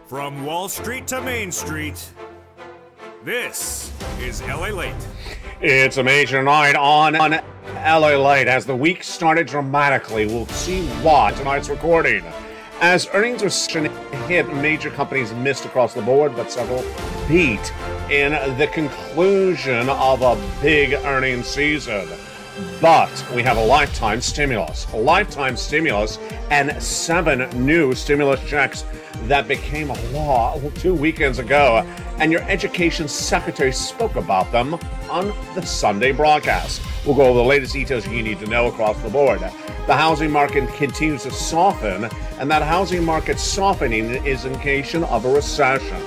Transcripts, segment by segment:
From Wall Street to Main Street, this is Lalate. It's a major night on Lalate as the week started dramatically. We'll see why tonight's recording. As earnings recession hit, major companies missed across the board, but several beat in the conclusion of a big earnings season. But we have a lifetime stimulus, and 7 new stimulus checks that became law 2 weekends ago. And your education secretary spoke about them on the Sunday broadcast. We'll go over the latest details you need to know across the board. The housing market continues to soften, and that housing market softening is an indication of a recession.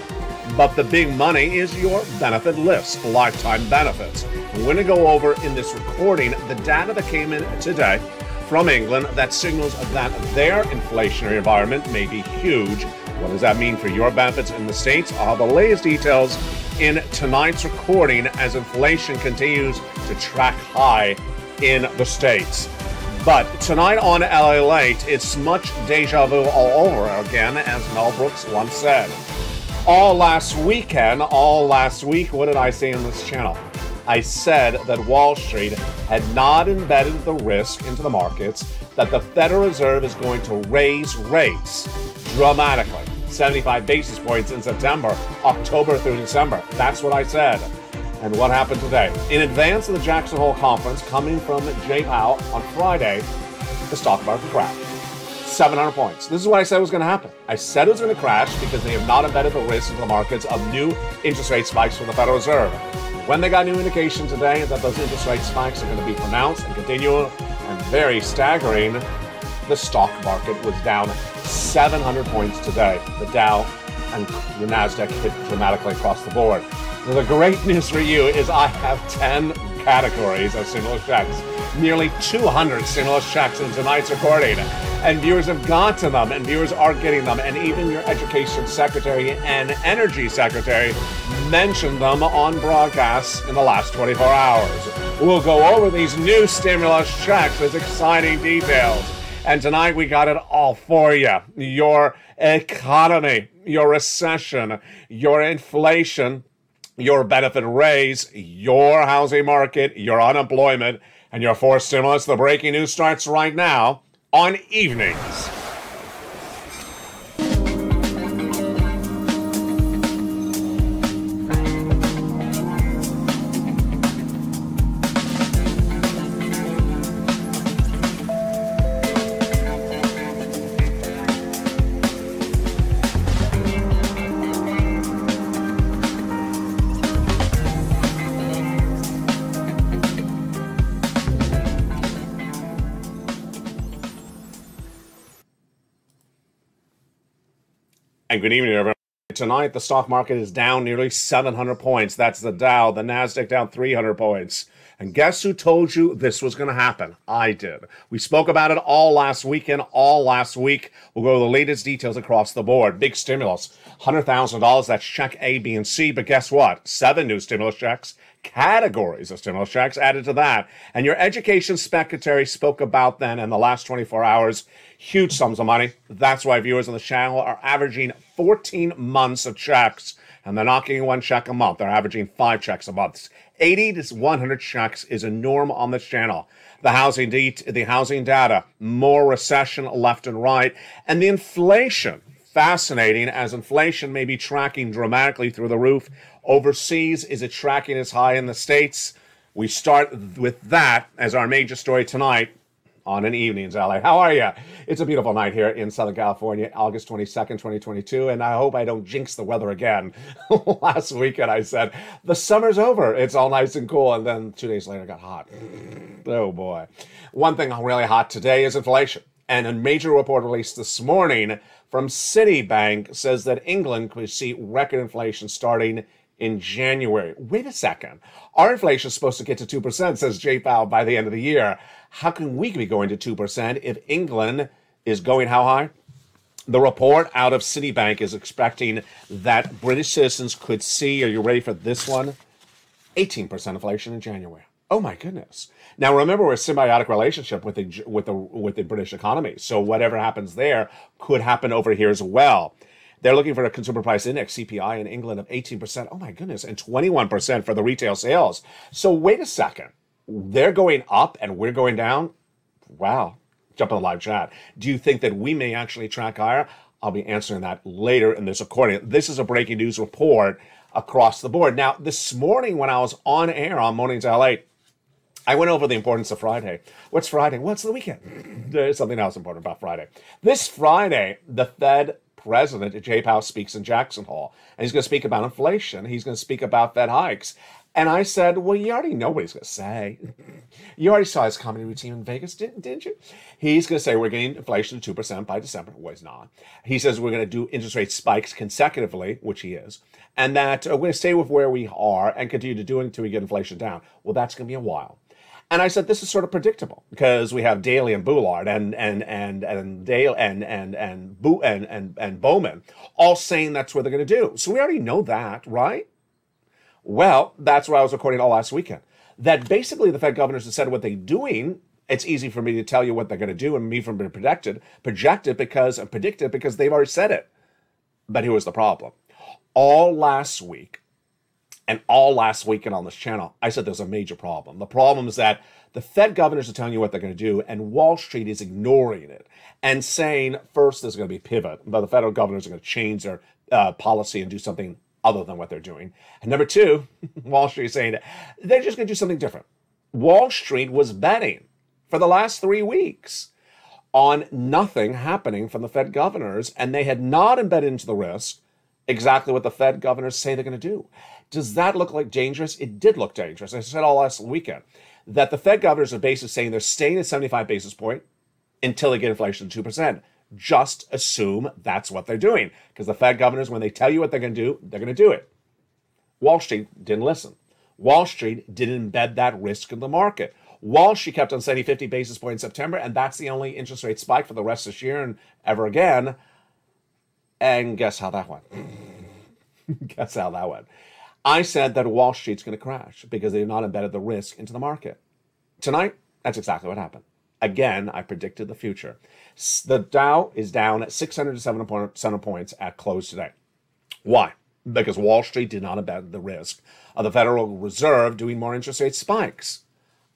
But the big money is your benefit list, lifetime benefits. We're going to go over in this recording the data that came in today from England that signals that their inflationary environment may be huge. What does that mean for your benefits in the States? I'll have the latest details in tonight's recording as inflation continues to track high in the States. But tonight on LA Late, it's much deja vu all over again, as Mel Brooks once said. All last week, what did I say on this channel? I said that Wall Street had not embedded the risk into the markets that the Federal Reserve is going to raise rates dramatically. 75 basis points in September, October through December. That's what I said. And what happened today? In advance of the Jackson Hole conference coming from Jay Powell on Friday, the stock market crashed. 700 points. This is what I said was going to happen. I said it was going to crash because they have not embedded the risk into the markets of new interest rate spikes from the Federal Reserve. When they got new indication today that those interest rate spikes are going to be pronounced and continual and very staggering, the stock market was down 700 points today. The Dow and the NASDAQ hit dramatically across the board. The great news for you is I have 10 categories of stimulus checks. Nearly 200 stimulus checks in tonight's recording. And viewers have gotten them, and viewers are getting them, and even your education secretary and energy secretary mentioned them on broadcasts in the last 24 hours. We'll go over these new stimulus checks as exciting details. And tonight we got it all for you. Your economy, your recession, your inflation, your benefit raise, your housing market, your unemployment, and your forced stimulus. The breaking news starts right now on Evenings. And good evening, everyone. Tonight, the stock market is down nearly 700 points. That's the Dow. The NASDAQ down 300 points. And guess who told you this was going to happen? I did. We spoke about it all last weekend, all last week. We'll go over the latest details across the board. Big stimulus, $100,000. That's check A, B, and C. But guess what? 7 new stimulus checks. Categories of stimulus checks added to that. And your education secretary spoke about then in the last 24 hours. Huge sums of money. That's why viewers on the channel are averaging 14 months of checks, and they're not getting 1 check a month. They're averaging 5 checks a month. 80 to 100 checks is a norm on this channel. The housing data, more recession left and right, and the inflation. Fascinating, as inflation may be tracking dramatically through the roof. Overseas, is it tracking as high in the States? We start with that as our major story tonight on an Evenings, LA. How are you? It's a beautiful night here in Southern California, August 22nd, 2022, and I hope I don't jinx the weather again. Last weekend I said, the summer's over. It's all nice and cool, and then 2 days later it got hot. Oh boy. One thing really hot today is inflation. And a major report released this morning from Citibank says that England could see record inflation starting in January. Wait a second. Our inflation is supposed to get to 2%, says Jay Powell, by the end of the year. How can we be going to 2% if England is going how high? The report out of Citibank is expecting that British citizens could see, are you ready for this one? 18% inflation in January. Oh my goodness. Now remember, we're a symbiotic relationship with the British economy. So whatever happens there could happen over here as well. They're looking for a consumer price index, CPI, in England of 18%. Oh my goodness, and 21% for the retail sales. So wait a second. They're going up and we're going down? Wow. Jump in the live chat. Do you think that we may actually track higher? I'll be answering that later in this recording. This is a breaking news report across the board. Now, this morning when I was on air on Mornings LA, I went over the importance of Friday. What's Friday? What's the weekend? There's something else important about Friday. This Friday, the Fed president, Jay Powell, speaks in Jackson Hole. And he's going to speak about inflation. He's going to speak about Fed hikes. And I said, well, you already know what he's going to say. You already saw his comedy routine in Vegas, didn't you? He's going to say we're getting inflation to 2% by December. Well, he's not. He says we're going to do interest rate spikes consecutively, which he is. And that we're going to stay with where we are and continue to do it until we get inflation down. Well, that's going to be a while. And I said, this is sort of predictable because we have Daly and Boulard and Dale and Bowman all saying that's what they're going to do. So we already know that, right? Well, that's what I was recording all last weekend. That basically the Fed governors have said what they're doing. It's easy for me to tell you what they're going to do and me from being predicted because they've already said it. But here was the problem. All last week, and all last weekend on this channel, I said there's a major problem. The problem is that the Fed governors are telling you what they're going to do, and Wall Street is ignoring it and saying, first, there's going to be a pivot, but the federal governors are going to change their policy and do something other than what they're doing. And number two, Wall Street is saying they're just going to do something different. Wall Street was betting for the last 3 weeks on nothing happening from the Fed governors, and they had not embedded into the risk exactly what the Fed governors say they're going to do. Does that look like dangerous? It did look dangerous. I said all last weekend that the Fed governors are basically saying they're staying at 75 basis point until they get inflation to 2%. Just assume that's what they're doing because the Fed governors, when they tell you what they're going to do, they're going to do it. Wall Street didn't listen. Wall Street didn't embed that risk in the market. Wall Street kept on saying 50 basis point in September, and that's the only interest rate spike for the rest of this year and ever again. And guess how that went? Guess how that went? I said that Wall Street's going to crash because they've not embedded the risk into the market. Tonight, that's exactly what happened. Again, I predicted the future. The Dow is down at 607 points at close today. Why? Because Wall Street did not embed the risk of the Federal Reserve doing more interest rate spikes.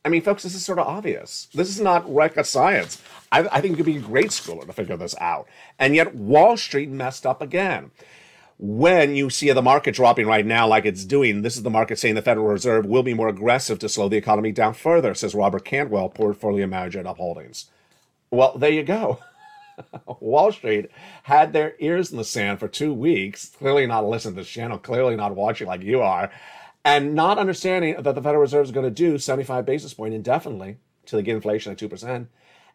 I mean, folks, this is sort of obvious. This is not rocket science. I think you could be a grade schooler to figure this out. And yet Wall Street messed up again. When you see the market dropping right now like it's doing, this is the market saying the Federal Reserve will be more aggressive to slow the economy down further, says Robert Cantwell, portfolio manager at Up Holdings. Well, there you go. Wall Street had their ears in the sand for 2 weeks, clearly not listening to this channel, clearly not watching like you are, and not understanding that the Federal Reserve is going to do 75 basis point indefinitely till they get inflation at 2%.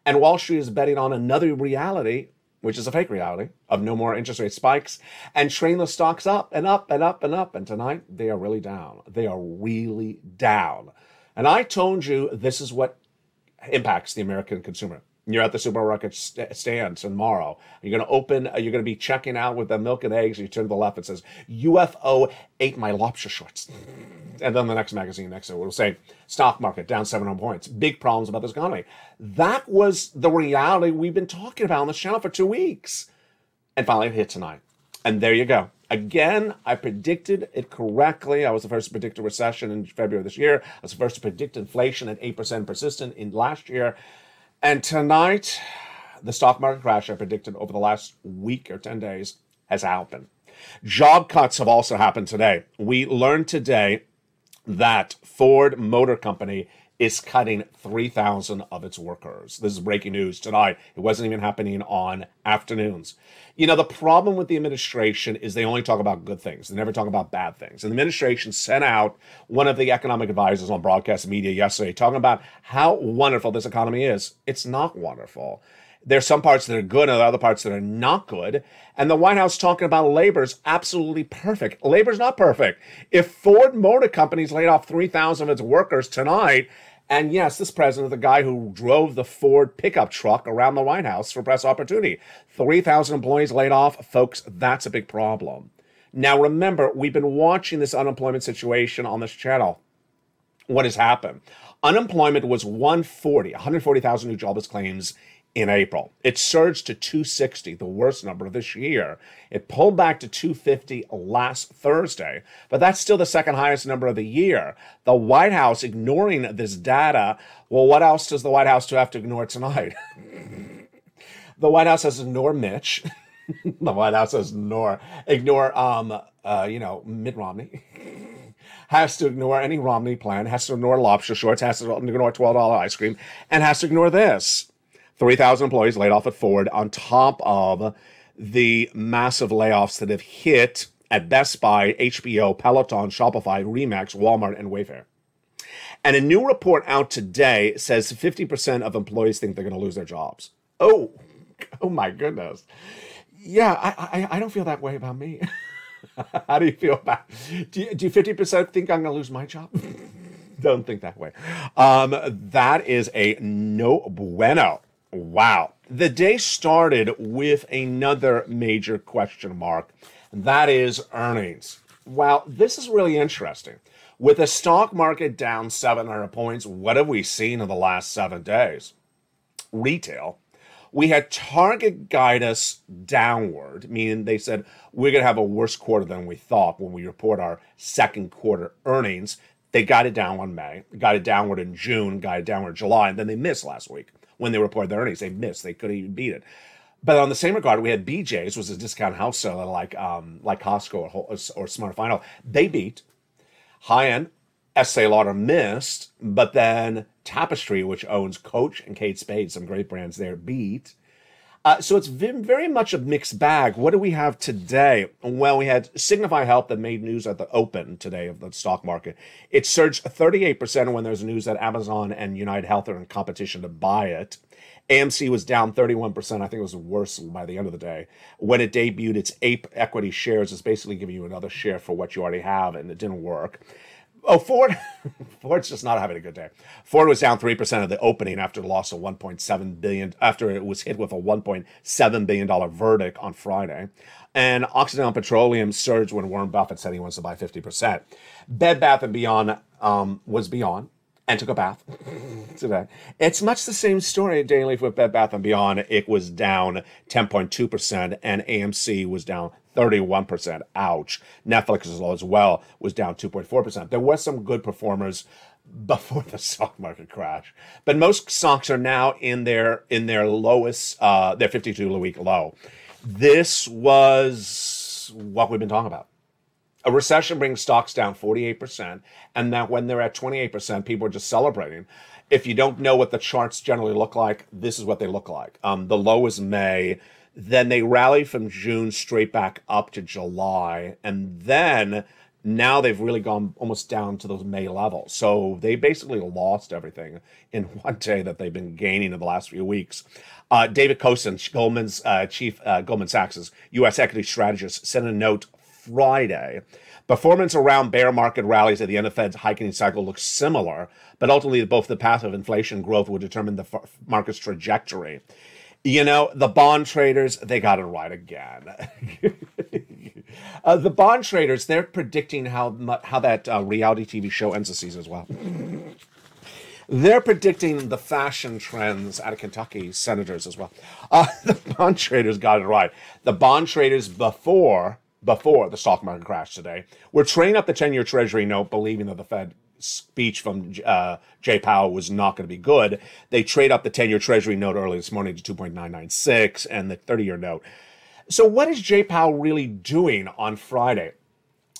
And Wall Street is betting on another reality, which is a fake reality, of no more interest rate spikes, and train those stocks up and up and up and up. And tonight, they are really down. They are really down. And I told you this is what impacts the American consumer. You're at the supermarket stand tomorrow. You're going to be checking out with the milk and eggs. You turn to the left, it says, UFO ate my lobster shorts. And then the next magazine next to it will say, stock market down 700 points. Big problems about this economy. That was the reality we've been talking about on this channel for 2 weeks. And finally, it hit tonight. And there you go. Again, I predicted it correctly. I was the first to predict a recession in February of this year. I was the first to predict inflation at 8% persistent in last year. And tonight, the stock market crash I predicted over the last week or 10 days has happened. Job cuts have also happened today. We learned today that Ford Motor Company is cutting 3,000 of its workers. This is breaking news tonight. It wasn't even happening on afternoons. You know, the problem with the administration is they only talk about good things. They never talk about bad things. And the administration sent out one of the economic advisors on broadcast media yesterday talking about how wonderful this economy is. It's not wonderful. There's some parts that are good and other parts that are not good. And the White House talking about labor is absolutely perfect. Labor's not perfect. If Ford Motor Company's laid off 3,000 of its workers tonight, and yes, this president, the guy who drove the Ford pickup truck around the White House for press opportunity, 3,000 employees laid off, folks, that's a big problem. Now, remember, we've been watching this unemployment situation on this channel. What has happened? Unemployment was 140,000 new jobless claims in April. It surged to 260, the worst number of this year. It pulled back to 250 last Thursday, but that's still the second highest number of the year. The White House ignoring this data. Well, what else does the White House have to ignore tonight? The White House has to ignore Mitch. The White House has to ignore Mitt Romney. Has to ignore any Romney plan, has to ignore lobster shorts, has to ignore $12 ice cream, and has to ignore this. 3,000 employees laid off at Ford on top of the massive layoffs that have hit at Best Buy, HBO, Peloton, Shopify, Remax, Walmart, and Wayfair. And a new report out today says 50% of employees think they're going to lose their jobs. Oh my goodness. Yeah, I don't feel that way about me. How do you feel about it? Do you 50% think I'm going to lose my job? Don't think that way. That is a no bueno. Wow. The day started with another major question mark. That is earnings. Wow, this is really interesting. With the stock market down 700 points, what have we seen in the last 7 days? Retail. We had Target guide us downward, meaning they said we're going to have a worse quarter than we thought when we report our second quarter earnings. They got it down on May, got it downward in June, got it downward in July, and then they missed last week when they reported their earnings. They missed. They couldn't even beat it. But on the same regard, we had BJ's, was a discount house seller like Costco or Smart Final. They beat. High-end, Estee Lauder missed, but then Tapestry, which owns Coach and Kate Spade, some great brands there, beat. So it's been very much a mixed bag. What do we have today? Well, we had Signify Health that made news at the open today of the stock market. It surged 38% when there's news that Amazon and United Health are in competition to buy it. AMC was down 31%. I think it was worse by the end of the day. When it debuted its APE equity shares, it's basically giving you another share for what you already have, and it didn't work. Oh, Ford's just not having a good day. Ford was down 3% at the opening after the loss of $1.7 billion, after it was hit with a $1.7 billion verdict on Friday. And Occidental Petroleum surged when Warren Buffett said he wants to buy 50%. Bed Bath & Beyond was beyond and took a bath today. It's much the same story daily with Bed Bath & Beyond. It was down 10.2%, and AMC was down 31%. Ouch. Netflix as well was down 2.4%. There was some good performers before the stock market crash, but most stocks are now in their lowest, their 52-week low. This was what we've been talking about. A recession brings stocks down 48%, and that when they're at 28%, people are just celebrating. If you don't know what the charts generally look like, this is what they look like. The low is May. Then they rally from June straight back up to July. And then now they've really gone almost down to those May levels. So they basically lost everything in one day that they've been gaining in the last few weeks. David Kosin, Goldman Sachs' U.S. equity strategist, sent a note Friday. Performance around bear market rallies at the end of Fed's hiking cycle looks similar, but ultimately both the path of inflation growth will determine the market's trajectory. You know, the bond traders, they got it right again. The bond traders, they're predicting how that reality TV show ends the season as well. They're predicting the fashion trends out of Kentucky senators as well. The bond traders got it right. The bond traders before the stock market crash today were trading up the 10-year Treasury note, believing that the Fed speech from Jay Powell was not going to be good. They trade up the 10-year Treasury note early this morning to 2.996 and the 30-year note. So what is Jay Powell really doing on Friday?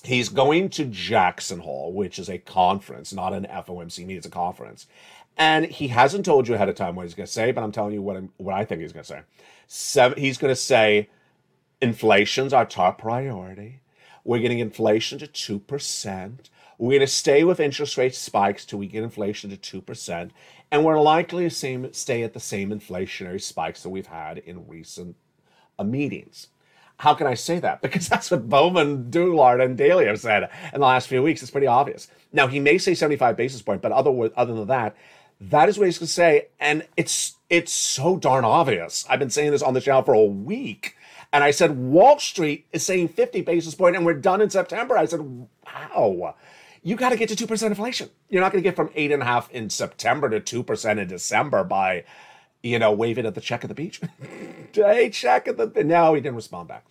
He's going to Jackson Hole, which is a conference, not an FOMC meeting, it's a conference. And he hasn't told you ahead of time what he's going to say, but I'm telling you what I think he's going to say. He's going to say, inflation's our top priority. We're getting inflation to 2%. We're going to stay with interest rate spikes till we get inflation to 2%. And we're likely to stay at the same inflationary spikes that we've had in recent meetings. How can I say that? Because that's what Bowman, Doolard, and Daly have said in the last few weeks. It's pretty obvious. Now, he may say 75 basis points, but other than that, that is what he's going to say. And it's so darn obvious. I've been saying this on the channel for a week. And I said, Wall Street is saying 50 basis points and we're done in September. I said, wow, you got to get to 2% inflation. You're not going to get from 8.5% in September to 2% in December by waving at the check at the beach. Hey, check at the... No, he didn't respond back.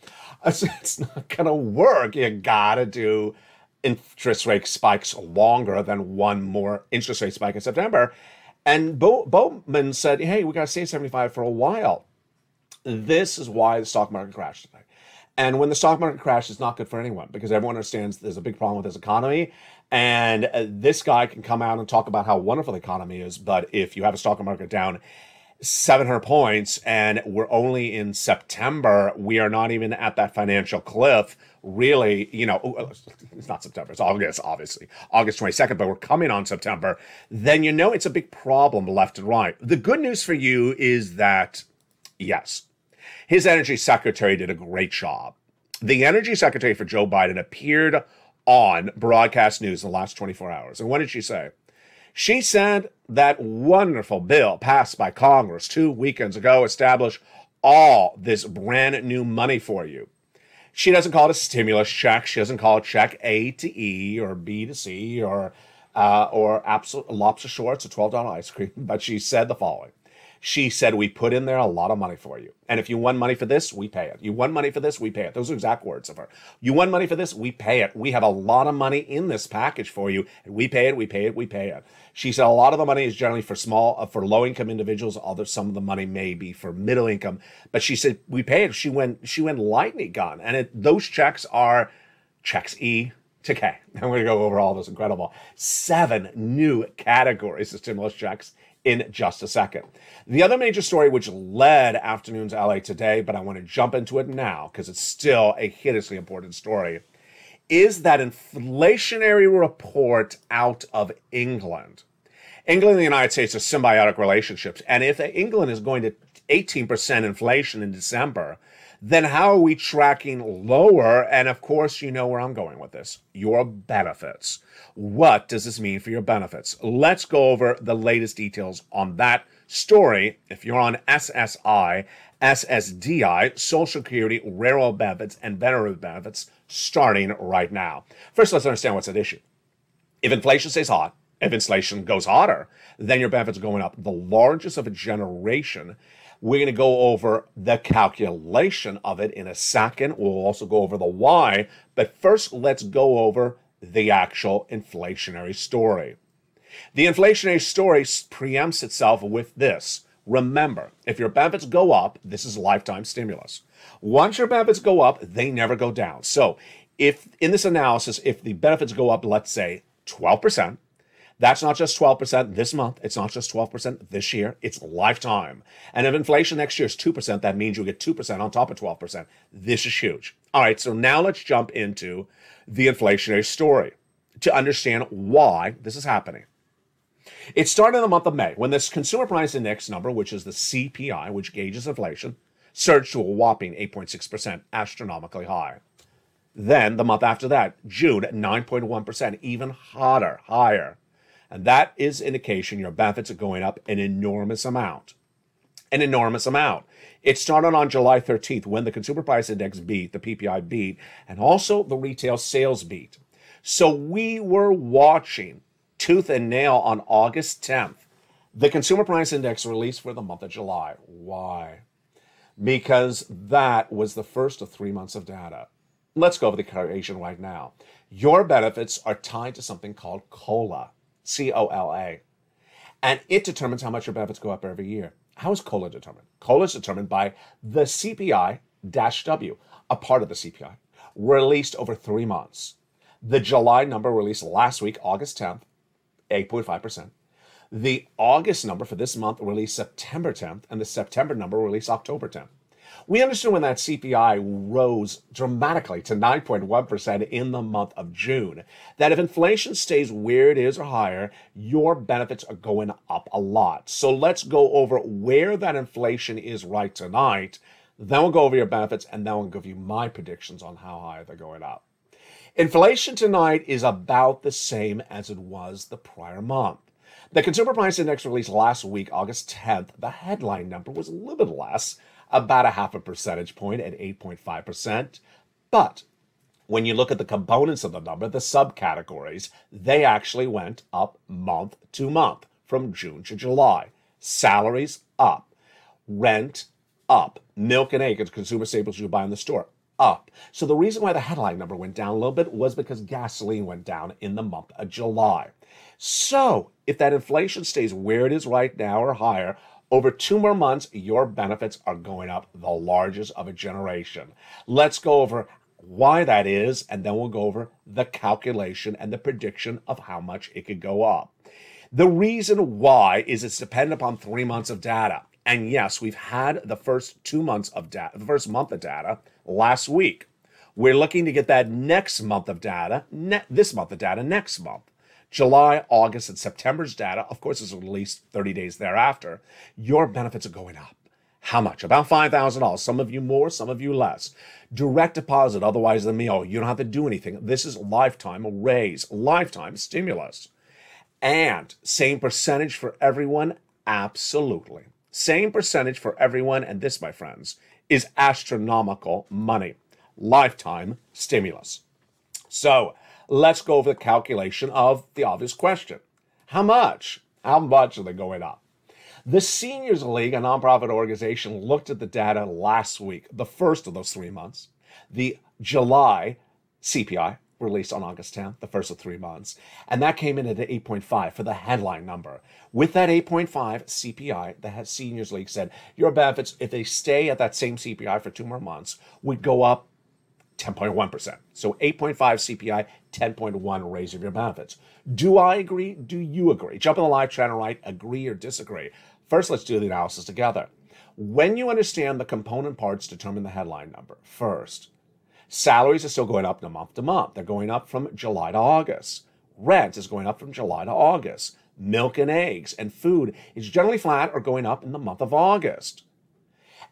So it's not going to work. You got to do interest rate spikes longer than one more interest rate spike in September. And Bowman said, hey, we got to stay at 75 for a while. This is why the stock market crashed today. And when the stock market crashes, it's not good for anyone because everyone understands there's a big problem with this economy. And this guy can come out and talk about how wonderful the economy is. But if you have a stock market down 700 points and we're only in September, we are not even at that financial cliff. Really, it's not September, it's August, obviously. August 22nd, but we're coming on September. Then it's a big problem left and right. The good news for you is that, yes, his energy secretary did a great job. The energy secretary for Joe Biden appeared on broadcast news in the last 24 hours. And what did she say? She said that wonderful bill passed by Congress 2 weekends ago established all this brand new money for you. She doesn't call it a stimulus check. She doesn't call it check A to E or B to C or absolute lobster shorts or $12 ice cream. But she said the following. She said, we put in there a lot of money for you. And if you want money for this, we pay it. You want money for this, we pay it. Those are exact words of her. You want money for this, we pay it. We have a lot of money in this package for you. And we pay it, we pay it, we pay it. She said a lot of the money is generally for for low-income individuals. Some of the money may be for middle income. But she said, we pay it. She went lightning gun. And those checks are checks E to K. And we're going to go over all those incredible 7 new categories of stimulus checks in just a second. The other major story which led afternoon's LA today, but I want to jump into it now because it's still a hideously important story, is that inflationary report out of England. England and the United States are symbiotic relationships. And if England is going to 18% inflation in December, then how are we tracking lower? And of course, you know where I'm going with this. Your benefits. What does this mean for your benefits? Let's go over the latest details on that story. If you're on SSI, SSDI, Social Security, railroad benefits, and veteran benefits, starting right now. First, let's understand what's at issue. If inflation stays hot, if inflation goes hotter, then your benefits are going up. The largest of a generation. We're going to go over the calculation of it in a second. We'll also go over the why. But first, let's go over the actual inflationary story. The inflationary story preempts itself with this. Remember, if your benefits go up, this is lifetime stimulus. Once your benefits go up, they never go down. So if in this analysis, if the benefits go up, let's say 12%, that's not just 12% this month. It's not just 12% this year. It's lifetime. And if inflation next year is 2%, that means you'll get 2% on top of 12%. This is huge. All right, so now let's jump into the inflationary story to understand why this is happening. It started in the month of May when this consumer price index number, which is the CPI, which gauges inflation, surged to a whopping 8.6%, astronomically high. Then the month after that, June, 9.1%, even hotter, higher. And that is indication your benefits are going up an enormous amount. An enormous amount. It started on July 13th when the consumer price index beat, the PPI beat, and also the retail sales beat. So we were watching tooth and nail on August 10th. The consumer price index released for the month of July. Why? Because that was the first of 3 months of data. Let's go over the equation right now. Your benefits are tied to something called COLA. C-O-L-A. And it determines how much your benefits go up every year. How is COLA determined? COLA is determined by the CPI-W, a part of the CPI, released over 3 months. The July number released last week, August 10th, 8.5%. The August number for this month released September 10th, and the September number released October 10th. We understood when that CPI rose dramatically to 9.1% in the month of June, that if inflation stays where it is or higher, your benefits are going up a lot. So let's go over where that inflation is right tonight. Then we'll go over your benefits, and then we'll give you my predictions on how high they're going up. Inflation tonight is about the same as it was the prior month. The Consumer Price Index released last week, August 10th, the headline number was a little bit less, about a 0.5 percentage point at 8.5%. But when you look at the components of the number, the subcategories, they actually went up month to month from June to July. Salaries up. Rent, up. Milk and eggs, consumer staples you buy in the store, up. So the reason why the headline number went down a little bit was because gasoline went down in the month of July. So if that inflation stays where it is right now or higher, over 2 more months, your benefits are going up the largest of a generation. Let's go over why that is, and then we'll go over the calculation and the prediction of how much it could go up. The reason why is it's dependent upon 3 months of data. And yes, we've had the first 2 months of data, the first month of data last week. We're looking to get that next month of data, this month of data next month. July, August, and September's data, of course, is released 30 days thereafter. Your benefits are going up. How much? About $5,000. Some of you more, some of you less. Direct deposit, otherwise than me. Oh, you don't have to do anything. This is lifetime raise, lifetime stimulus. And same percentage for everyone? Absolutely. Same percentage for everyone. And this, my friends, is astronomical money. Lifetime stimulus. So let's go over the calculation of the obvious question. How much? How much are they going up? The Seniors League, a nonprofit organization, looked at the data last week, the first of those 3 months. The July CPI released on August 10th, the first of 3 months, and that came in at 8.5 for the headline number. With that 8.5 CPI, the Seniors League said your benefits, if they stay at that same CPI for 2 more months, would go up 10.1%. So 8.5 CPI, 10.1 raise of your benefits. Do I agree? Do you agree? Jump in the live chat and write agree or disagree. First, let's do the analysis together. When you understand the component parts determine the headline number. First, salaries are still going up month to month. They're going up from July to August. Rent is going up from July to August. Milk and eggs and food is generally flat or going up in the month of August.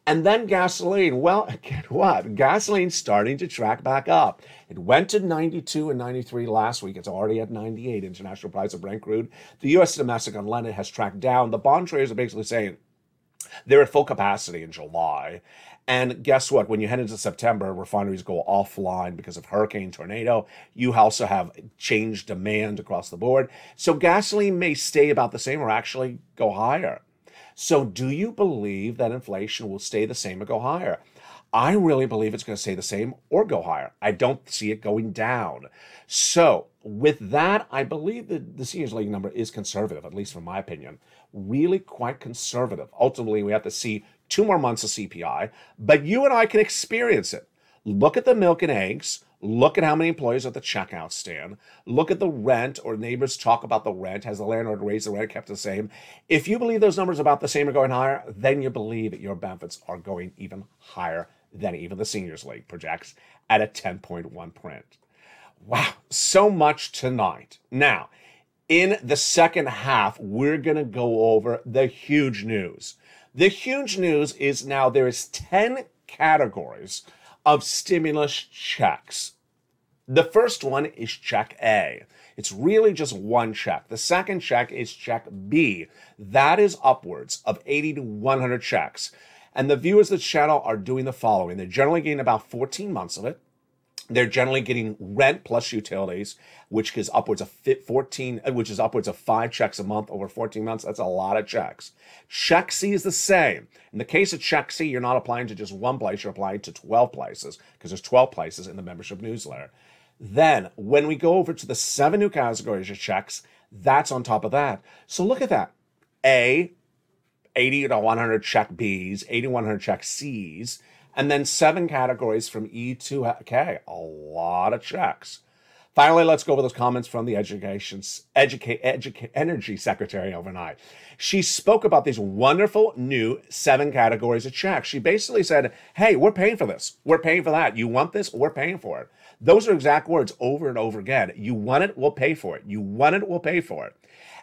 And then gasoline. Well, guess what? Gasoline's starting to track back up. It went to 92 and 93 last week. It's already at 98. International price of Brent crude. The U.S. domestic on London has tracked down. The bond traders are basically saying they're at full capacity in July. And guess what? When you head into September, refineries go offline because of hurricane, tornado. You also have changed demand across the board. So gasoline may stay about the same or actually go higher. So do you believe that inflation will stay the same or go higher? I really believe it's going to stay the same or go higher. I don't see it going down. So with that, I believe that the Seniors League number is conservative, at least from my opinion. Really quite conservative. Ultimately, we have to see 2 more months of CPI, but you and I can experience it. Look at the milk and eggs. Look at how many employees are at the checkout stand. Look at the rent, or neighbors talk about the rent. Has the landlord raised the rent, kept the same? If you believe those numbers are about the same or going higher, then you believe that your benefits are going even higher than even the Seniors League projects at a 10.1 print. Wow, so much tonight. Now, in the second half, we're going to go over the huge news. The huge news is now there is 10 categories of stimulus checks. The first one is check A. It's really just one check. The second check is check B. That is upwards of 80 to 100 checks. And the viewers of the channel are doing the following. They're generally getting about 14 months of it. They're generally getting rent plus utilities, which is upwards of 5 checks a month over 14 months. That's a lot of checks. Check C is the same. In the case of check C, you're not applying to just one place, you're applying to 12 places because there's 12 places in the membership newsletter. Then when we go over to the 7 new categories of checks, that's on top of that. So look at that. A, 80 to 100 check Bs, 80 to 100 check Cs, and then 7 categories from E to K. A lot of checks. Finally, let's go over those comments from the Energy Secretary overnight. She spoke about these wonderful new 7 categories of checks. She basically said, hey, we're paying for this. We're paying for that. You want this? We're paying for it. Those are exact words over and over again. You want it? We'll pay for it. You want it? We'll pay for it.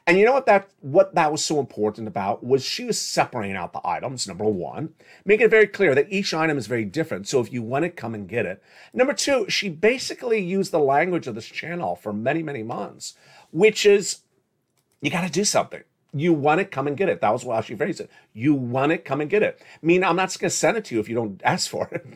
And you know what that was so important about was she was separating out the items, number one, making it very clear that each item is very different. So if you want it, come and get it. Number 2, she basically used the language of this channel for many, many months, which is you got to do something. You want it, come and get it. That was how she phrased it. You want it, come and get it. I mean, I'm not going to send it to you if you don't ask for it.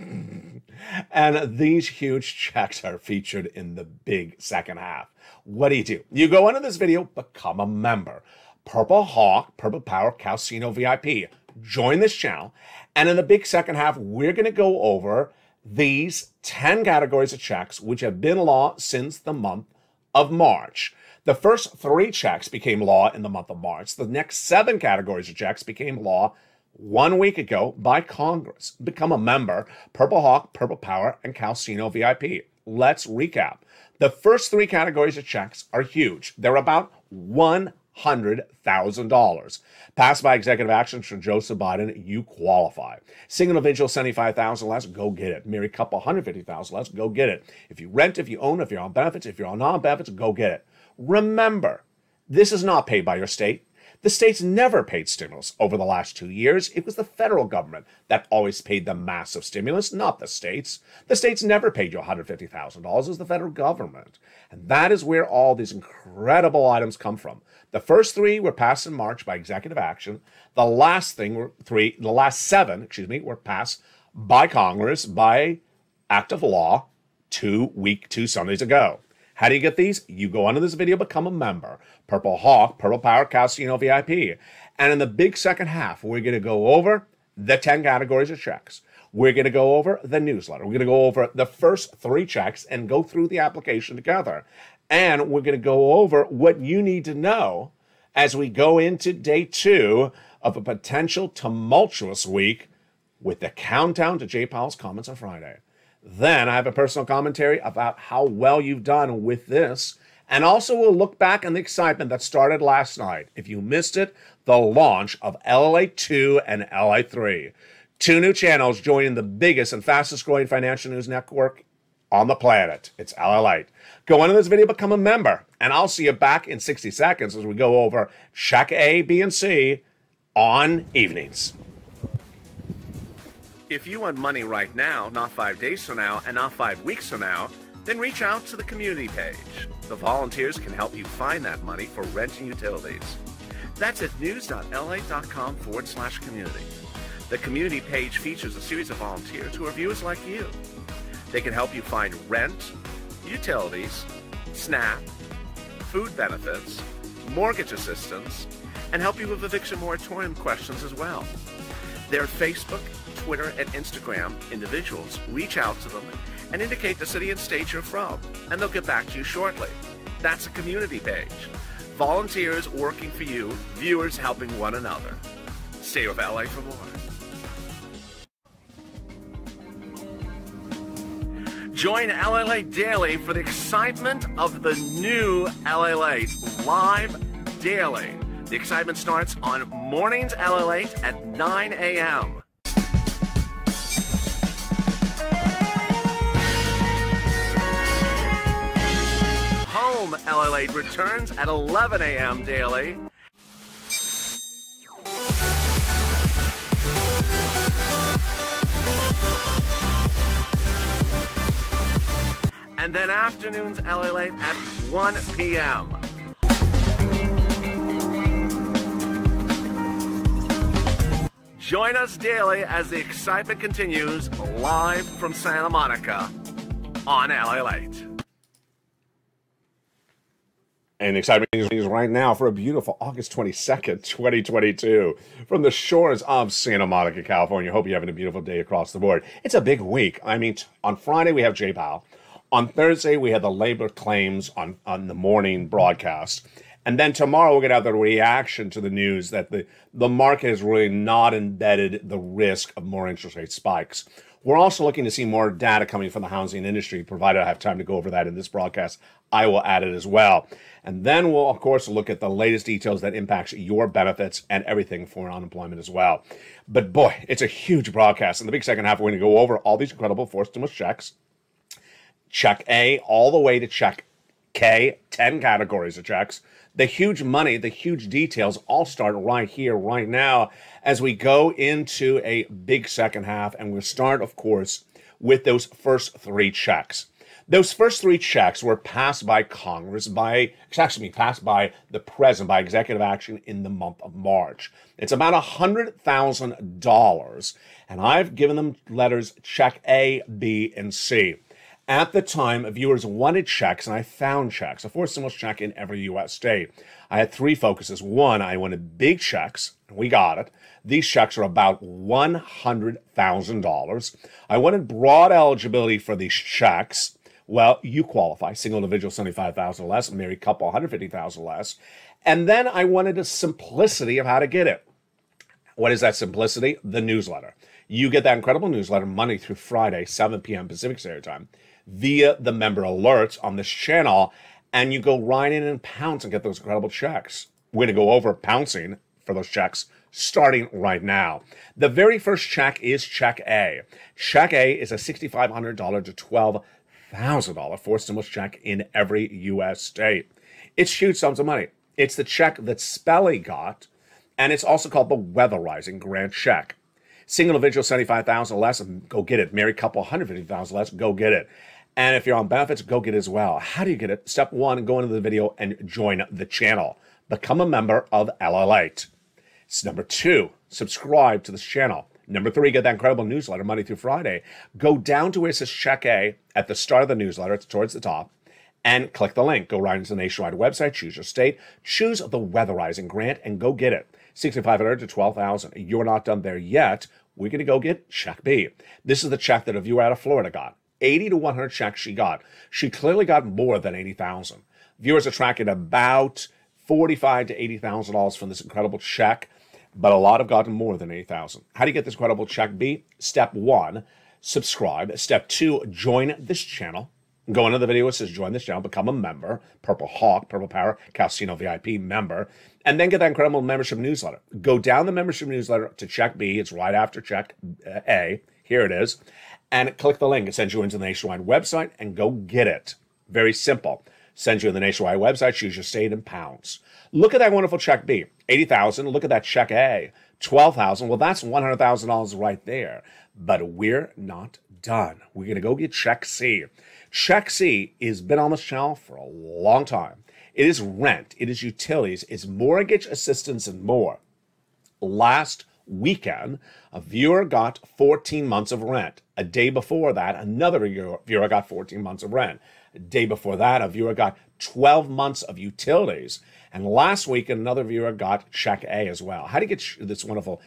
And these huge checks are featured in the big second half. What do? You go into this video, become a member. Purple Hawk, Purple Power, Casino VIP. join this channel. And in the big second half, we're going to go over these 10 categories of checks which have been law since the month of March. The first 3 checks became law in the month of March. The next 7 categories of checks became law 1 week ago by Congress. Become a member, Purple Hawk, Purple Power, and Calcino VIP. Let's recap. The first 3 categories of checks are huge. They're about $100,000. Passed by executive actions for Joseph Biden, you qualify. Single individual, $75,000 less, go get it. Married couple, $150,000 less, go get it. If you rent, if you own, if you're on benefits, if you're on non-benefits, go get it. Remember, this is not paid by your state. The states never paid stimulus over the last 2 years. It was the federal government that always paid the massive stimulus, not the states. The states never paid you $150,000. It was the federal government. And that is where all these incredible items come from. The first 3 were passed in March by executive action. The last 7, were passed by Congress by act of law 2 Sundays ago. How do you get these? You go under this video, become a member. Purple Hawk, Purple Power, Calcino VIP. And in the big second half, we're going to go over the 10 categories of checks. We're going to go over the newsletter. We're going to go over the first 3 checks and go through the application together. And we're going to go over what you need to know as we go into day 2 of a potential tumultuous week with the countdown to Jay Powell's comments on Friday. Then I have a personal commentary about how well you've done with this. And also we'll look back on the excitement that started last night. If you missed it, the launch of Lalate 2 and Lalate 3. 2 new channels joining the biggest and fastest growing financial news network on the planet. It's Lalate. Go into this video, become a member. And I'll see you back in 60 seconds as we go over check A, B, and C on evenings. If you want money right now, not 5 days from now, and not 5 weeks from now, then reach out to the community page. The volunteers can help you find that money for rent and utilities. That's at news.lalate.com/community. The community page features a series of volunteers who are viewers like you. They can help you find rent, utilities, SNAP, food benefits, mortgage assistance, and help you with eviction moratorium questions as well. Their Facebook, Twitter, and Instagram individuals reach out to them and indicate the city and state you're from, and they'll get back to you shortly. That's a community page. Volunteers working for you, viewers helping one another. Stay with LA for more. Join Lalate Daily for the excitement of the new Lalate live daily. The excitement starts on mornings Lalate at 9 a.m. Home Lalate returns at 11 a.m. daily. And then afternoons Lalate at 1 p.m. Join us daily as the excitement continues live from Santa Monica on Lalate. And excitement is right now for a beautiful August 22nd, 2022, from the shores of Santa Monica, California. Hope you're having a beautiful day across the board. It's a big week. I mean, on Friday, we have Jay Powell. On Thursday, we have the labor claims on the morning broadcast. And then tomorrow, we're going to have the reaction to the news that the market has really not embedded the risk of more interest rate spikes. We're also looking to see more data coming from the housing industry. Provided I have time to go over that in this broadcast, I will add it as well. And then we'll, of course, look at the latest details that impacts your benefits and everything for unemployment as well. But boy, it's a huge broadcast. In the big second half, we're going to go over all these incredible forced stimulus checks. Check A all the way to check K, 10 categories of checks. The huge money, the huge details all start right here, right now, as we go into a big second half. And we'll start, of course, with those first 3 checks. Those first 3 checks were passed by Congress, passed by the president, by executive action in the month of March. It's about $100,000. And I've given them letters check A, B, and C. At the time, viewers wanted checks, and I found checks, a forced stimulus check in every U.S. state. I had 3 focuses. 1, I wanted big checks. We got it. These checks are about $100,000. I wanted broad eligibility for these checks. Well, you qualify. Single individual, $75,000 less. Married couple, $150,000 less. And then I wanted a simplicity of how to get it. What is that simplicity? The newsletter. You get that incredible newsletter Monday through Friday, 7 p.m. Pacific Standard Time, via the member alerts on this channel, and you go right in and pounce and get those incredible checks. We're going to go over pouncing for those checks starting right now. The very first check is Check A. Check A is a $6,500 to $12,000 forced stimulus check in every U.S. state. It's huge sums of money. It's the check that Spelly got, and it's also called the Weatherizing Grant Check. Single individual, $75,000 less, go get it. Married couple, $150,000 less, go get it. And if you're on benefits, go get it as well. How do you get it? Step one, go into the video and join the channel. Become a member of Lalate. Number two, subscribe to this channel. Number three, get that incredible newsletter Monday through Friday. Go down to where it says Check A at the start of the newsletter. It's towards the top. And click the link. Go right into the nationwide website, choose your state, choose the Weatherizing Grant, and go get it. $6,500 to $12,000. You're not done there yet. We're going to go get Check B. This is the check that a viewer out of Florida got. 80 to 100 checks she got. She clearly got more than 80,000. Viewers are tracking about $45,000 to $80,000 from this incredible check, but a lot have gotten more than 80,000. How do you get this incredible Check B? Step one, subscribe. Step two, join this channel. Go into the video, it says join this channel, become a member, Purple Hawk, Purple Power, Casino VIP member, and then get that incredible membership newsletter. Go down the membership newsletter to Check B. It's right after Check A. Here it is. And click the link. It sends you into the nationwide website and go get it. Very simple. Sends you in the nationwide website, choose your state and pounds. Look at that wonderful Check B. 80,000. Look at that Check A. 12,000. Well, that's $100,000 right there. But we're not done. We're going to go get Check C. Check C has been on this channel for a long time. It is rent, it is utilities, it's mortgage assistance, and more. Last weekend, a viewer got 14 months of rent. A day before that, another viewer got 14 months of rent. A day before that, a viewer got 12 months of utilities. And last week, another viewer got Check A as well. How do you get this wonderful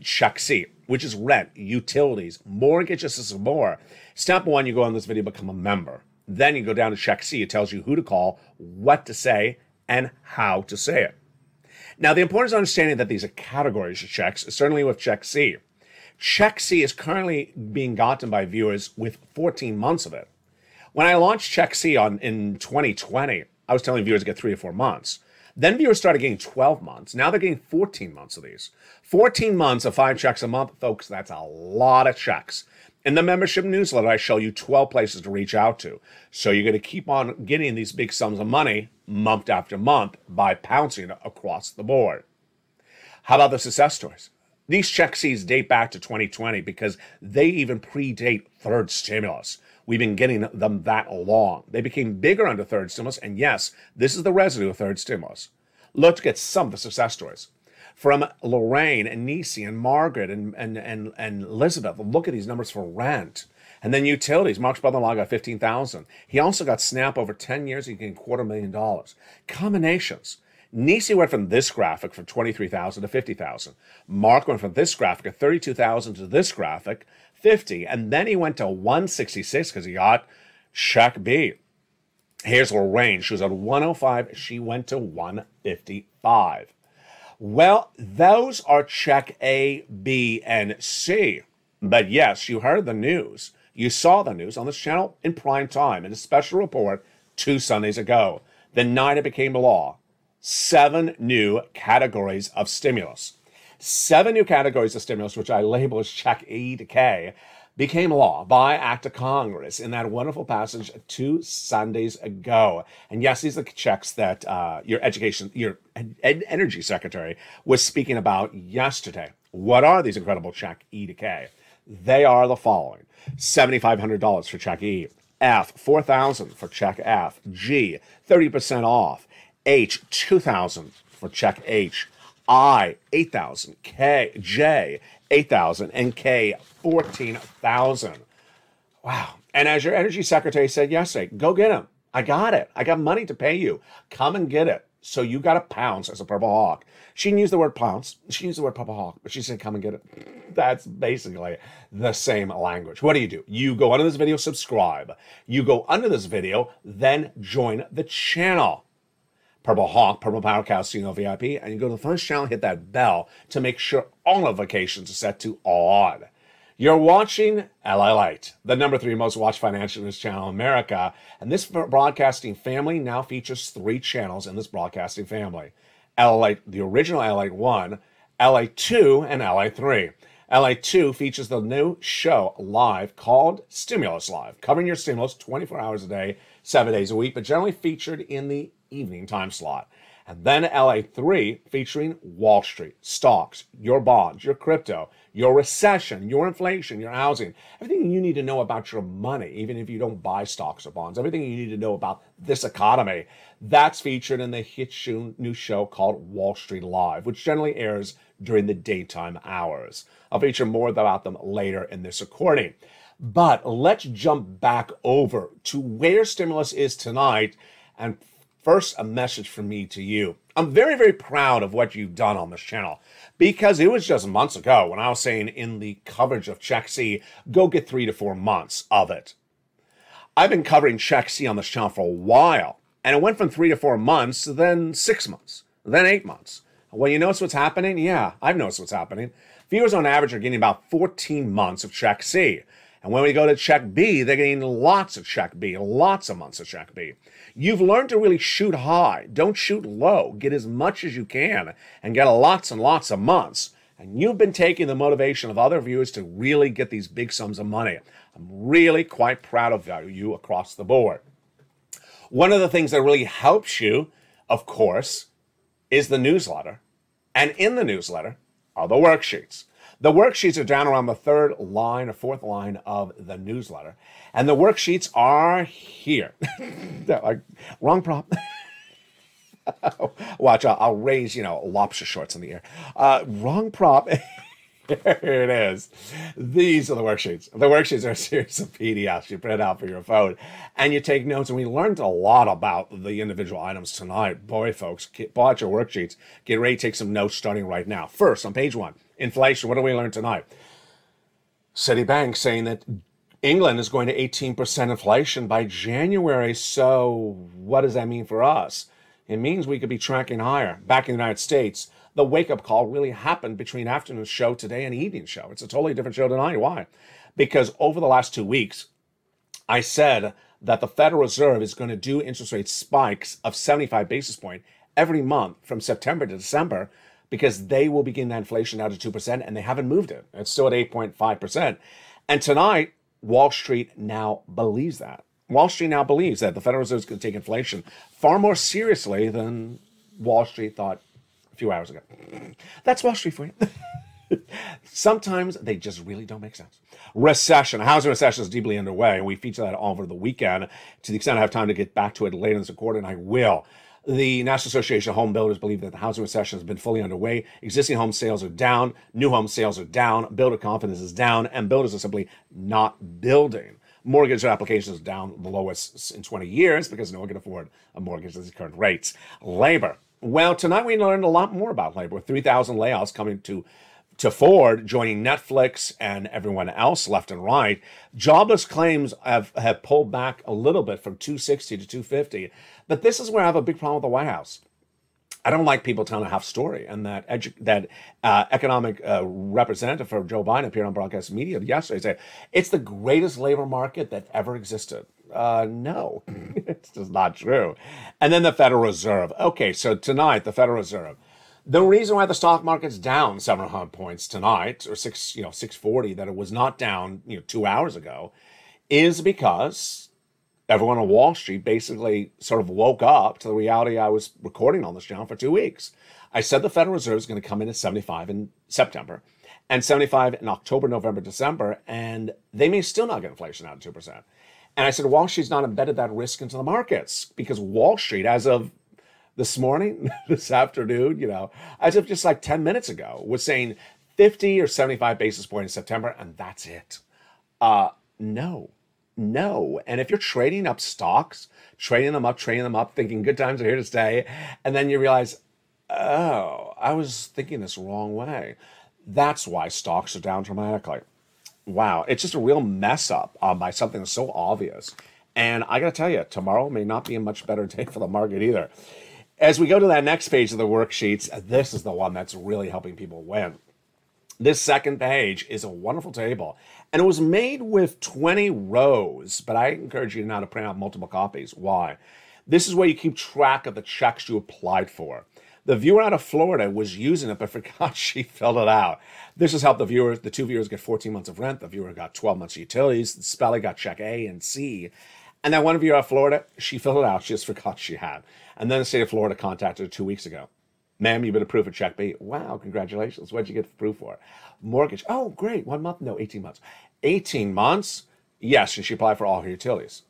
Check C, which is rent, utilities, mortgage assistance, more? Step one, you go on this video, become a member. Then you go down to Check C. It tells you who to call, what to say, and how to say it. Now, the importance of understanding that these are categories of checks, certainly with Check C. Check C is currently being gotten by viewers with 14 months of it. When I launched Check C in 2020, I was telling viewers to get 3 or 4 months. Then viewers started getting 12 months. Now they're getting 14 months of these. 14 months of 5 checks a month, folks, that's a lot of checks. In the membership newsletter, I show you 12 places to reach out to. So you're going to keep on getting these big sums of money month after month by pouncing across the board. How about the success stories? These Check C's date back to 2020 because they even predate third stimulus. We've been getting them that long. They became bigger under third stimulus, and yes, this is the residue of third stimulus. Let's get some of the success stories. From Lorraine and Nisi and Margaret and Elizabeth, look at these numbers for rent. And then utilities. Mark's brother-in-law got $15,000. He also got SNAP over 10 years. He gained $250,000. Combinations. Nisi went from this graphic from $23,000 to $50,000. Mark went from this graphic at $32,000 to this graphic, $50,000. And then he went to $166,000 because he got Check B. Here's Lorraine. She was at $105,000. She went to $155,000. Well, those are Check A, B, and C. But yes, you heard the news. You saw the news on this channel in prime time in a special report 2 Sundays ago. The night it became law. 7 new categories of stimulus. 7 new categories of stimulus, which I label as Check E to K, became law by Act of Congress in that wonderful passage 2 Sundays ago. And yes, these are the checks that your energy secretary was speaking about yesterday. What are these incredible Check E to K? They are the following: $7,500 for Check E, F, $4,000 for Check F, G, 30% off, H, $2,000 for Check H, I, $8,000, K, J, $8,000, and K, $14,000. Wow. And as your energy secretary said yesterday, go get them. I got it. I got money to pay you. Come and get it. So you got to pounce as a purple hawk. She didn't use the word pounce. She used the word purple hawk, but she said, come and get it. That's basically the same language. What do? You go under this video, subscribe. You go under this video, then join the channel. Purple Hawk, Purple Power Casino VIP, and you go to the first channel, hit that bell to make sure all notifications are set to on. You're watching Lalate, the #3 most watched financial news channel in America, and this broadcasting family now features 3 channels in this broadcasting family. Lalate, the original Lalate 1, Lalate 2, and Lalate 3. Lalate 2 features the new show live called Stimulus Live, covering your stimulus 24 hours a day, 7 days a week, but generally featured in the evening time slot. And then Lalate 3 featuring Wall Street, stocks, your bonds, your crypto, your recession, your inflation, your housing, everything you need to know about your money, even if you don't buy stocks or bonds, everything you need to know about this economy, that's featured in the hit new show called Wall Street Live, which generally airs during the daytime hours. I'll feature more about them later in this recording. But let's jump back over to where stimulus is tonight. And first, a message from me to you. I'm very, very proud of what you've done on this channel, because it was just months ago when I was saying in the coverage of Check C, go get 3 to 4 months of it. I've been covering Check C on this channel for a while, and it went from 3 to 4 months, then 6 months, then 8 months. Well, you notice what's happening? Yeah, I've noticed what's happening. Viewers on average are getting about 14 months of Check C. And when we go to Check B, they're getting lots of Check B, lots of months of Check B. You've learned to really shoot high. Don't shoot low. Get as much as you can and get lots and lots of months. And you've been taking the motivation of other viewers to really get these big sums of money. I'm really quite proud of you across the board. One of the things that really helps you, of course, is the newsletter. And in the newsletter are the worksheets. The worksheets are down around the 3rd line or 4th line of the newsletter. And the worksheets are here. Wrong prop. Watch, I'll raise, lobster shorts in the air. Wrong prop. Here it is. These are the worksheets. The worksheets are a series of PDFs you print out for your phone, and you take notes. And we learned a lot about the individual items tonight. Boy, folks, pull out your worksheets. Get ready to take some notes starting right now. First, on page 1, inflation. What do we learn tonight? Citibank saying that England is going to 18% inflation by January. So what does that mean for us? It means we could be tracking higher. Back in the United States, the wake-up call really happened between afternoon show today and evening show. It's a totally different show tonight. Why? Because over the last 2 weeks, I said that the Federal Reserve is going to do interest rate spikes of 75 basis points every month from September to December, because they will begin that inflation down to 2%, and they haven't moved it. It's still at 8.5%. And tonight, Wall Street now believes that. Wall Street now believes that the Federal Reserve is going to take inflation far more seriously than Wall Street thought a few hours ago. That's Wall Street for you. Sometimes they just really don't make sense. Recession. Housing recession is deeply underway. We feature that all over the weekend. To the extent I have time to get back to it later in this recording, I will. The National Association of Home Builders believe that the housing recession has been fully underway. Existing home sales are down. New home sales are down. Builder confidence is down. And builders are simply not building. Mortgage applications are down the lowest in 20 years because no one can afford a mortgage at these current rates. Labor. Well, tonight we learned a lot more about labor, with 3,000 layoffs coming to Ford, joining Netflix and everyone else left and right. Jobless claims have pulled back a little bit from 260 to 250. But this is where I have a big problem with the White House. I don't like people telling a half story, and that economic representative for Joe Biden appeared on broadcast media yesterday saying it's the greatest labor market that ever existed. No, it's just not true. And then the Federal Reserve. Okay, so tonight, the Federal Reserve. The reason why the stock market's down 700 points tonight, or 640, that it was not down 2 hours ago, is because everyone on Wall Street basically sort of woke up to the reality I was recording on this channel for 2 weeks. I said the Federal Reserve is going to come in at 75 in September and 75 in October, November, December, and they may still not get inflation out of 2%. And I said Wall Street's not embedded that risk into the markets, because Wall Street, as of this morning, this afternoon, as of just like 10 minutes ago, was saying 50 or 75 basis points in September, and that's it. No. No. And if you're trading up stocks, trading them up, thinking good times are here to stay, and then you realize, oh, I was thinking this wrong way. That's why stocks are down dramatically. Wow, it's just a real mess up by something that's so obvious. And I got to tell you, tomorrow may not be a much better day for the market either. As we go to that next page of the worksheets, this is the one that's really helping people win. This second page is a wonderful table, and it was made with 20 rows, but I encourage you now to print out multiple copies. Why? This is where you keep track of the checks you applied for. The viewer out of Florida was using it, but forgot she filled it out. This has helped the two viewers get 14 months of rent. The viewer got 12 months of utilities. The speller got check A and C. And that one viewer out of Florida, she filled it out. She just forgot she had. And then the state of Florida contacted her 2 weeks ago. Ma'am, you've been approved for check B. Wow, congratulations. What'd you get approved for? Mortgage. Oh, great. 1 month? No, 18 months. 18 months? Yes, and she applied for all her utilities.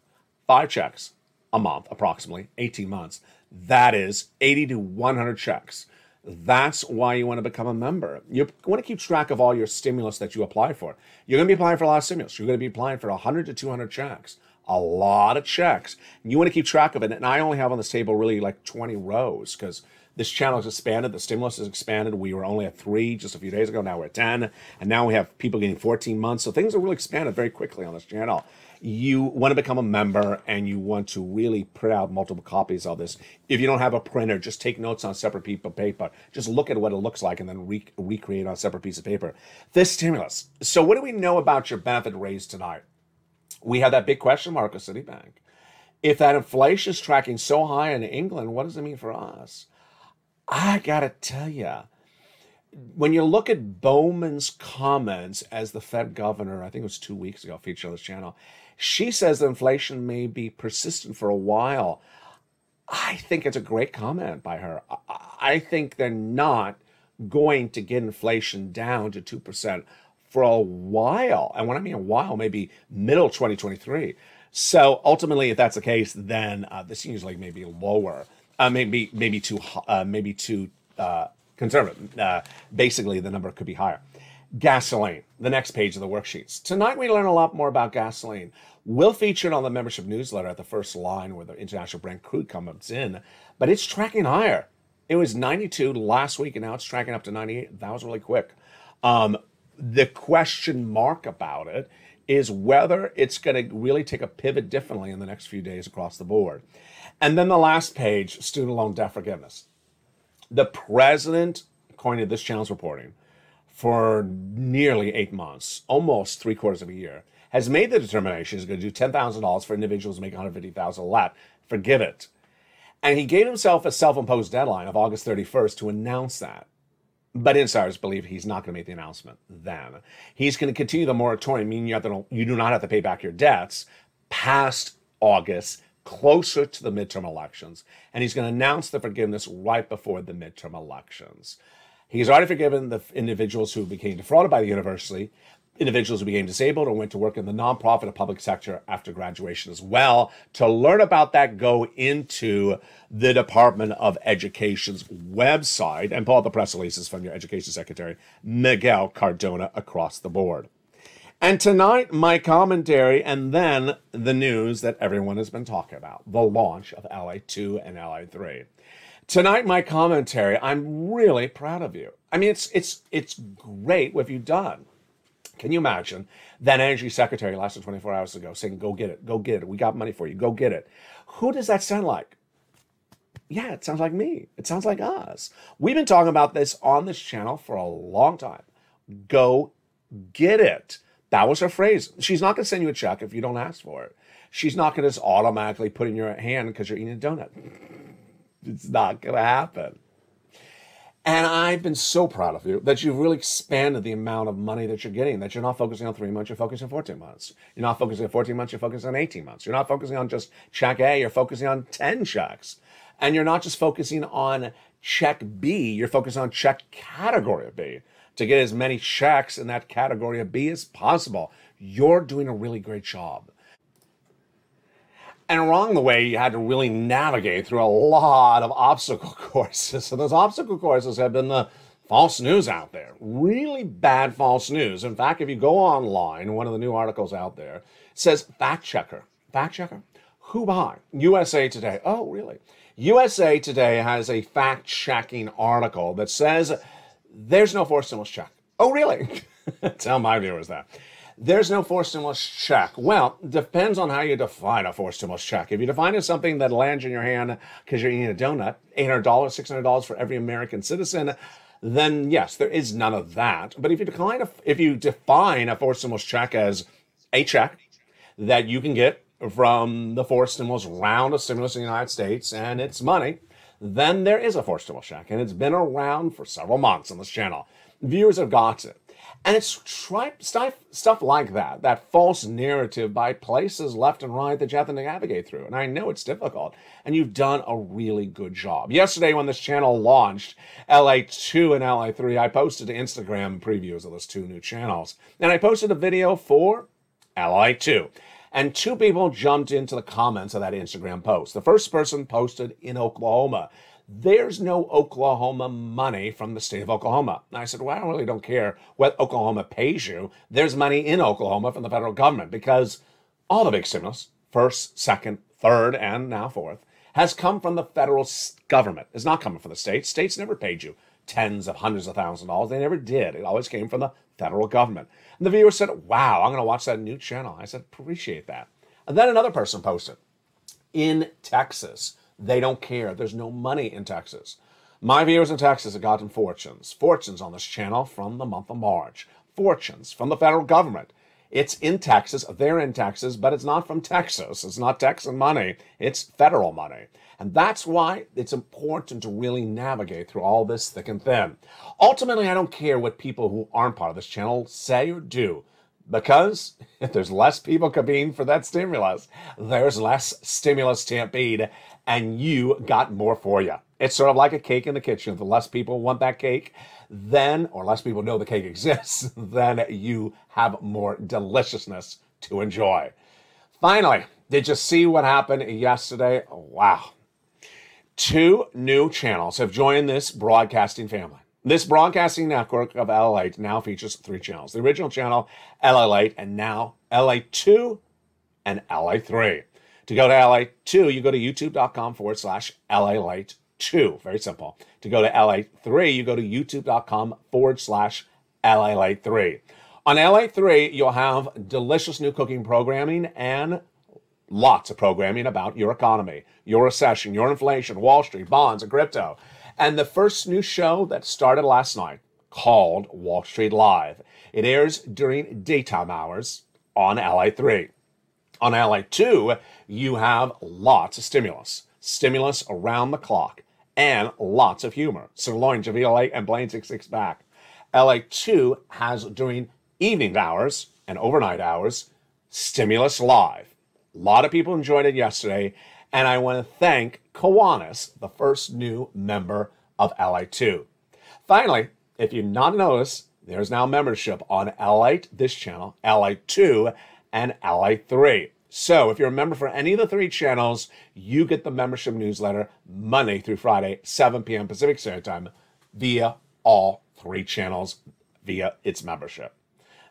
5 checks a month, approximately, 18 months. That is 80 to 100 checks. That's why you want to become a member. You want to keep track of all your stimulus that you apply for. You're going to be applying for a lot of stimulus. You're going to be applying for 100 to 200 checks. A lot of checks. You want to keep track of it. And I only have on this table really like 20 rows because this channel has expanded. The stimulus has expanded. We were only at 3 just a few days ago. Now we're at 10. And now we have people getting 14 months. So things are really expanded very quickly on this channel. You want to become a member and you want to really print out multiple copies of this. If you don't have a printer, just take notes on a separate piece of paper. Just look at what it looks like and then recreate on a separate piece of paper. This stimulus. So what do we know about your benefit raise tonight? We have that big question mark of Citibank. If that inflation is tracking so high in England, what does it mean for us? I got to tell you, when you look at Bowman's comments as the Fed governor, I think it was 2 weeks ago, featured on this channel, she says that inflation may be persistent for a while. I think it's a great comment by her. I think they're not going to get inflation down to 2% for a while. And when I mean a while, maybe middle 2023. So ultimately, if that's the case, then this seems like maybe lower, maybe too conservative. Basically, the number could be higher. Gasoline, the next page of the worksheets. Tonight, we learn a lot more about gasoline. We'll feature it on the membership newsletter at the first line where the international Brent crude comes in, but it's tracking higher. It was 92 last week, and now it's tracking up to 98. That was really quick. The question mark about it is whether it's going to really take a pivot differently in the next few days across the board. And then the last page, student loan debt forgiveness. The president, according to this channel's reporting, for nearly 8 months, almost 3/4 of a year, has made the determination he's going to do $10,000 for individuals who make $150,000 a lot. Forgive it. And he gave himself a self-imposed deadline of August 31st to announce that. But insiders believe he's not going to make the announcement then. He's going to continue the moratorium, meaning you do not have to pay back your debts past August, closer to the midterm elections. And he's going to announce the forgiveness right before the midterm elections. He's already forgiven the individuals who became defrauded by the university, individuals who became disabled or went to work in the nonprofit or public sector after graduation as well. To learn about that, go into the Department of Education's website and pull out the press releases from your Education Secretary, Miguel Cardona, across the board. And tonight, my commentary and then the news that everyone has been talking about, the launch of LA2 and LA3. Tonight, my commentary, I'm really proud of you. I mean, it's great what you've done. Can you imagine that energy secretary less than 24 hours ago saying, go get it, we got money for you, go get it. Who does that sound like? Yeah, it sounds like me. It sounds like us. We've been talking about this on this channel for a long time. Go get it. That was her phrase. She's not going to send you a check if you don't ask for it. She's not going to just automatically put in your hand because you're eating a donut. It's not going to happen. And I've been so proud of you that you've really expanded the amount of money that you're getting, that you're not focusing on 3 months, you're focusing on 14 months. You're not focusing on 14 months, you're focusing on 18 months. You're not focusing on just check A, you're focusing on 10 checks. And you're not just focusing on check B, you're focusing on check category B to get as many checks in that category of B as possible. You're doing a really great job. And along the way, you had to really navigate through a lot of obstacle courses. So those obstacle courses have been the false news out there. Really bad false news. In fact, if you go online, one of the new articles out there says fact checker. Fact checker? Who by? USA Today. Oh, really? USA Today has a fact-checking article that says there's no forced stimulus check. Oh, really? Tell my viewers that. There's no forced stimulus check. Well, depends on how you define a forced stimulus check. If you define it as something that lands in your hand because you're eating a donut, $800, $600 for every American citizen, then yes, there is none of that. But if you define a forced stimulus check as a check that you can get from the forced stimulus round of stimulus in the United States, and it's money, then there is a forced stimulus check, and it's been around for several months on this channel. Viewers have got it. And it's stuff like that, that false narrative by places left and right that you have to navigate through. And I know it's difficult, and you've done a really good job. Yesterday, when this channel launched, LA2 and LA3, I posted Instagram previews of those two new channels. And I posted a video for LA2. And two people jumped into the comments of that Instagram post. The first person posted in Oklahoma. There's no Oklahoma money from the state of Oklahoma. And I said, well, I really don't care what Oklahoma pays you. There's money in Oklahoma from the federal government because all the big stimulus, first, second, third, and now fourth, has come from the federal government. It's not coming from the states. States never paid you tens of hundreds of thousands of dollars. They never did. It always came from the federal government. And the viewer said, wow, I'm going to watch that new channel. I said, appreciate that. And then another person posted, in Texas, they don't care. There's no money in Texas. My viewers in Texas have gotten fortunes. Fortunes on this channel from the month of March. Fortunes from the federal government. It's in Texas. They're in Texas, but it's not from Texas. It's not Texan money. It's federal money. And that's why it's important to really navigate through all this thick and thin. Ultimately, I don't care what people who aren't part of this channel say or do, because if there's less people competing for that stimulus, there's less stimulus stampede, and you got more for you. It's sort of like a cake in the kitchen. If the less people want that cake, then, or less people know the cake exists, then you have more deliciousness to enjoy. Finally, did you see what happened yesterday? Wow. Two new channels have joined this broadcasting family. This broadcasting network of Lalate now features three channels. The original channel, Lalate, and now LA2 and LA3. To go to LA2, you go to youtube.com/LALate2. Very simple. To go to LA3, you go to youtube.com/LALate3. On LA3, you'll have delicious new cooking programming and lots of programming about your economy, your recession, your inflation, Wall Street, bonds, and crypto. And the first new show that started last night, called Wall Street Live. It airs during daytime hours on LA3. On LA2, you have lots of stimulus. Stimulus around the clock. And lots of humor. Sirloin, Javila, and Blaine 66 back. LA2 has, during evening hours and overnight hours, Stimulus Live. A lot of people enjoyed it yesterday, and I want to thank Kiwanis, the first new member of LA2. Finally, if you've not noticed, there's now membership on Lalate, this channel, LA2, and LA3. So if you're a member for any of the three channels, you get the membership newsletter Monday through Friday, 7 p.m. Pacific Standard Time, via all three channels, via its membership.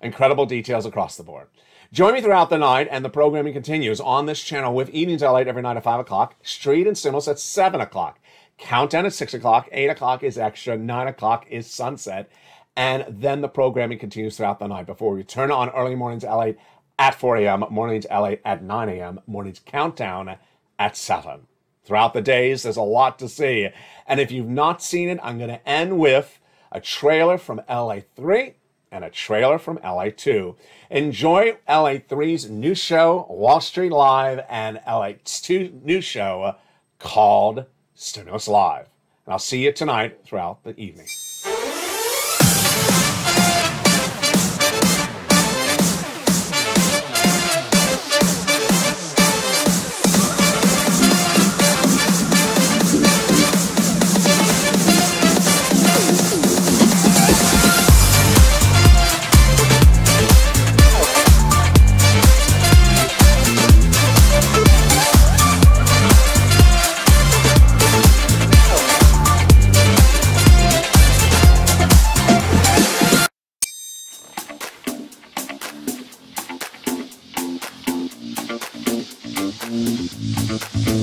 Incredible details across the board. Join me throughout the night, and the programming continues on this channel with Evenings Lalate every night at 5 o'clock, Street and Stimulus at 7 o'clock, Countdown at 6 o'clock, 8 o'clock is Extra, 9 o'clock is Sunset, and then the programming continues throughout the night before we turn on Early Mornings Lalate at 4 a.m., Mornings Lalate at 9 a.m., Mornings Countdown at 7. Throughout the days, there's a lot to see, and if you've not seen it, I'm going to end with a trailer from LA3 and a trailer from LA2. Enjoy LA3's new show, Wall Street Live, and LA2's new show called Stimulus Live. And I'll see you tonight throughout the evening. Bye.